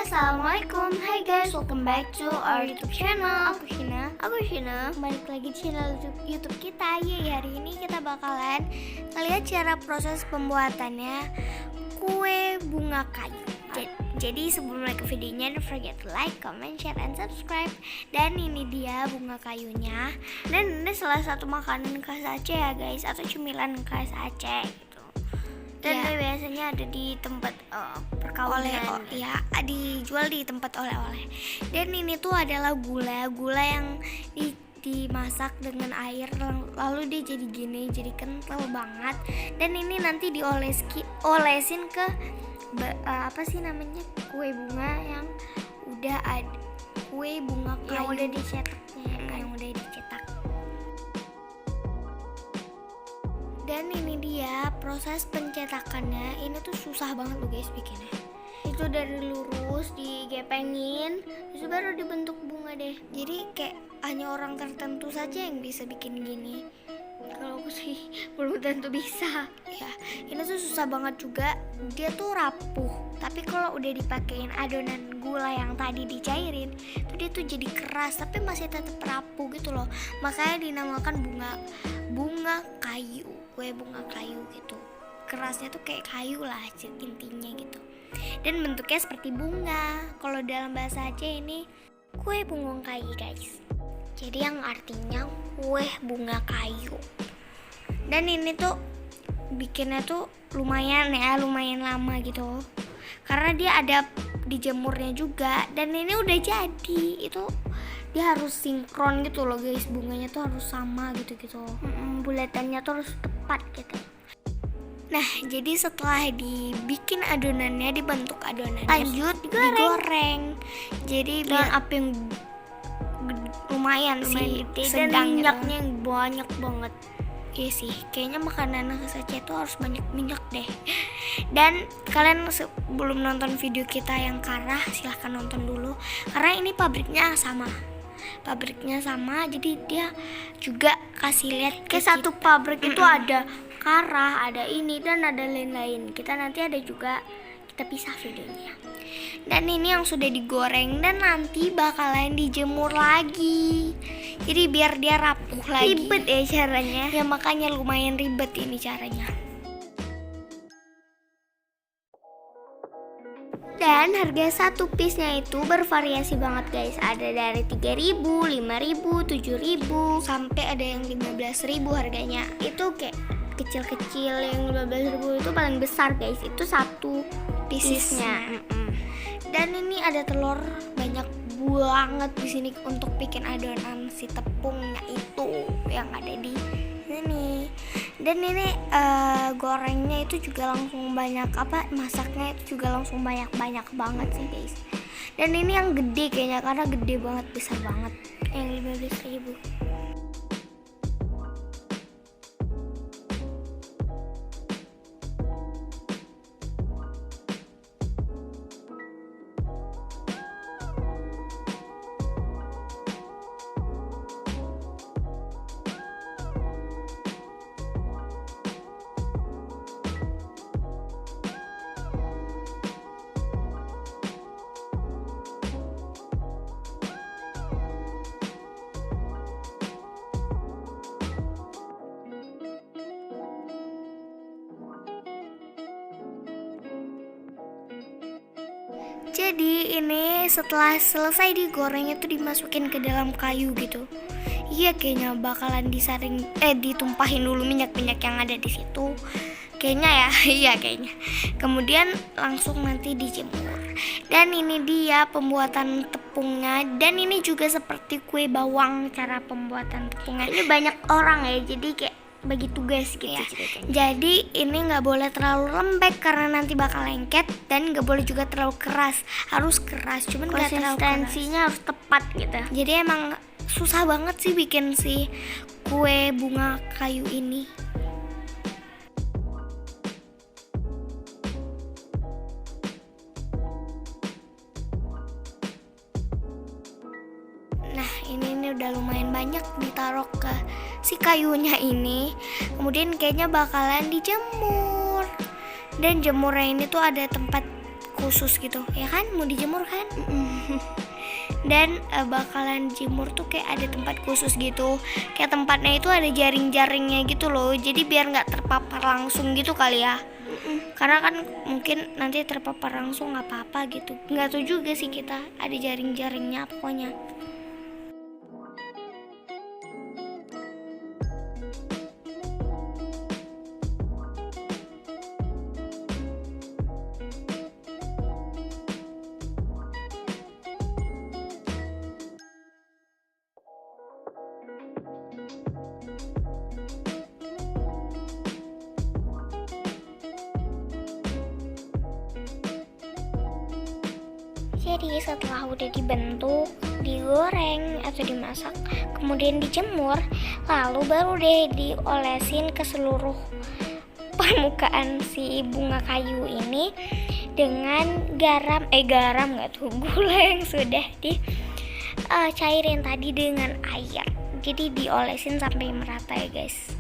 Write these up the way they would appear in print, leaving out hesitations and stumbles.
Assalamualaikum. Hai guys, welcome back to our YouTube channel. Aku Shina. Balik lagi di channel YouTube kita. Hari ini kita bakalan ngeliat cara proses pembuatannya kue bunga kayu. Jadi sebelum ke videonya, don't forget to like, comment, share, and subscribe. Dan ini dia bunga kayunya. Dan ini salah satu makanan khas Aceh ya guys, atau cemilan khas Aceh gitu. Dan biasanya ada di tempat perkawinan, dijual di tempat oleh-oleh. Dan ini tuh adalah gula yang dimasak dengan air, lalu dia jadi gini, jadi kental banget. Dan ini nanti olesin ke kue bunga yang udah ada, kue bunga kayu yang udah dicetak. Dan ini dia proses pencetakannya. Ini tuh susah banget loh guys bikinnya. Itu dari lurus digepengin, terus baru dibentuk bunga deh. Jadi kayak hanya orang tertentu saja yang bisa bikin gini. Kalau aku sih belum tentu bisa. Ya, ini tuh susah banget juga. Dia tuh rapuh. Tapi kalau udah dipakein adonan gula yang tadi dicairin, tuh dia tuh jadi keras tapi masih tetap rapuh gitu loh. Makanya dinamakan bunga kayu. Kue bunga kayu gitu. Kerasnya tuh kayak kayu lah intinya gitu. Dan bentuknya seperti bunga. Kalau dalam bahasa Aceh ini kue bunga kayu guys. Jadi yang artinya kue bunga kayu. Dan ini tuh bikinnya tuh lumayan lama gitu. Karena dia ada dijemurnya juga. Dan ini udah jadi. Itu dia harus sinkron gitu loh guys, bunganya tuh harus sama gitu bulatannya tuh harus tepat gitu. Nah, jadi setelah dibikin adonannya, dibentuk adonannya, lanjut digoreng. Jadi dengan api yang lumayan sih, dan minyaknya yang banyak banget. Iya sih, kayaknya makanan khas Aceh itu harus banyak minyak deh. Dan kalian sebelum nonton video kita yang Karah, silahkan nonton dulu. Karena ini pabriknya sama, jadi dia juga kasih lihat ke satu pabrik itu ada Karah, ada ini dan ada lain-lain. Nanti ada juga, kita pisah videonya. Dan ini yang sudah digoreng dan nanti bakalan dijemur lagi. Jadi biar dia rapuh lagi. Ribet ya caranya. Ya makanya lumayan ribet ini caranya. Dan harga satu piece-nya itu bervariasi banget guys. Ada dari 3.000, 5.000, 7.000, sampai ada yang 15.000 harganya. Itu kayak kecil-kecil, yang 15.000 itu paling besar guys. Itu satu piece-nya. Dan ini ada telur banyak banget di sini untuk bikin adonan si tepungnya itu yang ada di sini. Dan ini gorengnya itu juga langsung banyak, masaknya itu juga langsung banyak banget sih guys. Dan ini yang gede kayaknya, karena gede banget, besar banget, yang 15.000. Jadi ini setelah selesai digoreng itu dimasukin ke dalam kayu gitu. Iya, kayaknya bakalan ditumpahin dulu minyak yang ada di situ. Kayaknya ya, iya kayaknya. Kemudian langsung nanti dijemur. Dan ini dia pembuatan tepungnya. Dan ini juga seperti kue bawang cara pembuatan tepungnya. Ini banyak orang ya, jadi kayak bagi tugas gitu ya. Jadi ini nggak boleh terlalu lembek karena nanti bakal lengket, dan nggak boleh juga terlalu keras. Harus keras, cuman nggak terlalu keras. Konsistensinya harus tepat gitu. Jadi emang susah banget sih bikin si kue bunga kayu ini. Nah, ini udah lumayan banyak ditaruh ke si kayunya ini. Kemudian kayaknya bakalan dijemur. Dan jemurnya ini tuh ada tempat khusus gitu ya kan, mau dijemur kan. Dan bakalan jemur tuh kayak ada tempat khusus gitu, kayak tempatnya itu ada jaring-jaringnya gitu loh, jadi biar nggak terpapar langsung gitu kali ya. Karena kan mungkin nanti terpapar langsung nggak apa-apa gitu, nggak tahu juga sih, kita ada jaring-jaringnya pokoknya. Jadi setelah udah dibentuk, digoreng atau dimasak, kemudian dijemur, lalu baru deh diolesin ke seluruh permukaan si bunga kayu ini dengan garam nggak tuh, gula yang sudah dicairin tadi dengan air. Jadi diolesin sampai merata ya guys.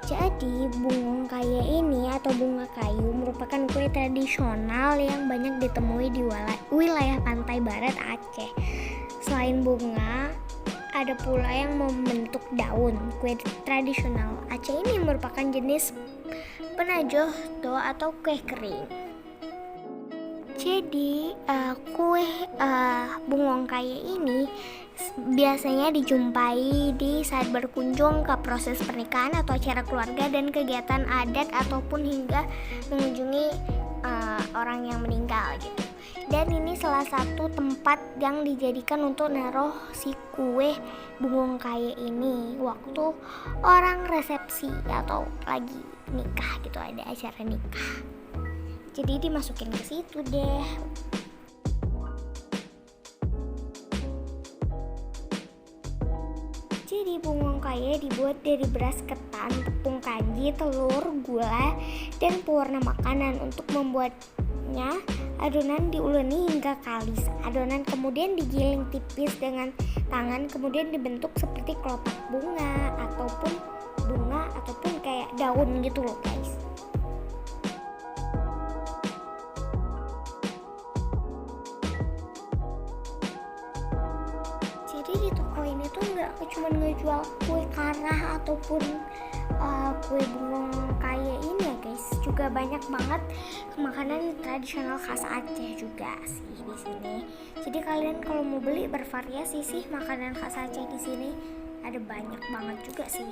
Jadi bunga kaya ini atau bunga kayu merupakan kue tradisional yang banyak ditemui di wilayah pantai barat Aceh. Selain bunga, ada pula yang membentuk daun. Kue tradisional Aceh ini merupakan jenis penajoh do atau kue kering. Jadi kue bungong kaya ini biasanya dijumpai di saat berkunjung ke proses pernikahan atau acara keluarga dan kegiatan adat ataupun hingga mengunjungi orang yang meninggal gitu. Dan ini salah satu tempat yang dijadikan untuk naruh si kue bungong kaya ini waktu orang resepsi atau lagi nikah gitu, ada acara nikah. Jadi dimasukin ke situ deh. Jadi bungong kaya dibuat dari beras ketan, tepung kanji, telur, gula, dan pewarna makanan. Untuk membuatnya, adonan diuleni hingga kalis. Adonan kemudian digiling tipis dengan tangan, kemudian dibentuk seperti kelopak bunga ataupun kayak daun gitu loh guys. Jadi di toko ini tuh nggak cuma ngejual kue karah ataupun kue bungong kaya ini ya guys, juga banyak banget makanan tradisional khas Aceh juga sih di sini. Jadi kalian kalau mau beli bervariasi sih, makanan khas Aceh di sini ada banyak banget juga sih.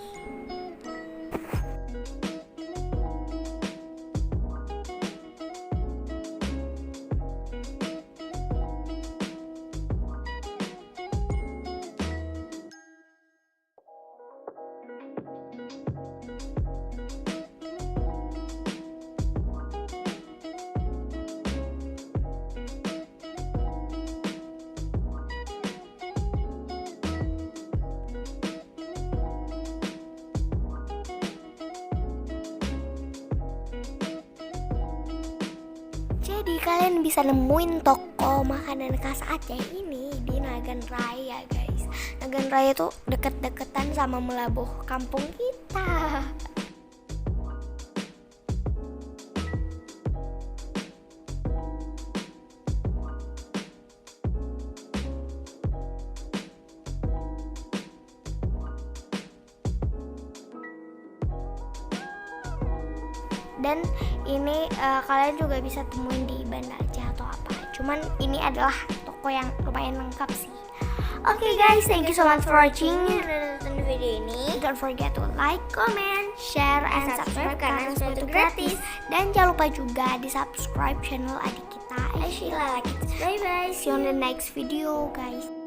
Jadi kalian bisa nemuin toko makanan khas Aceh ini di Nagan Raya guys. Nagan Raya tuh deket-deketan sama Melabuh kampung kita. Dan ini kalian juga bisa temuin di Banda Aceh atau apa. Cuman ini adalah toko yang lumayan lengkap sih. Oke guys, thank you so much for watching. Udah nonton video ini. Don't forget to like, comment, share, and subscribe karena semua itu gratis. Dan jangan lupa juga di subscribe channel adik kita Aishila Kids. Bye bye. See you on the next video guys.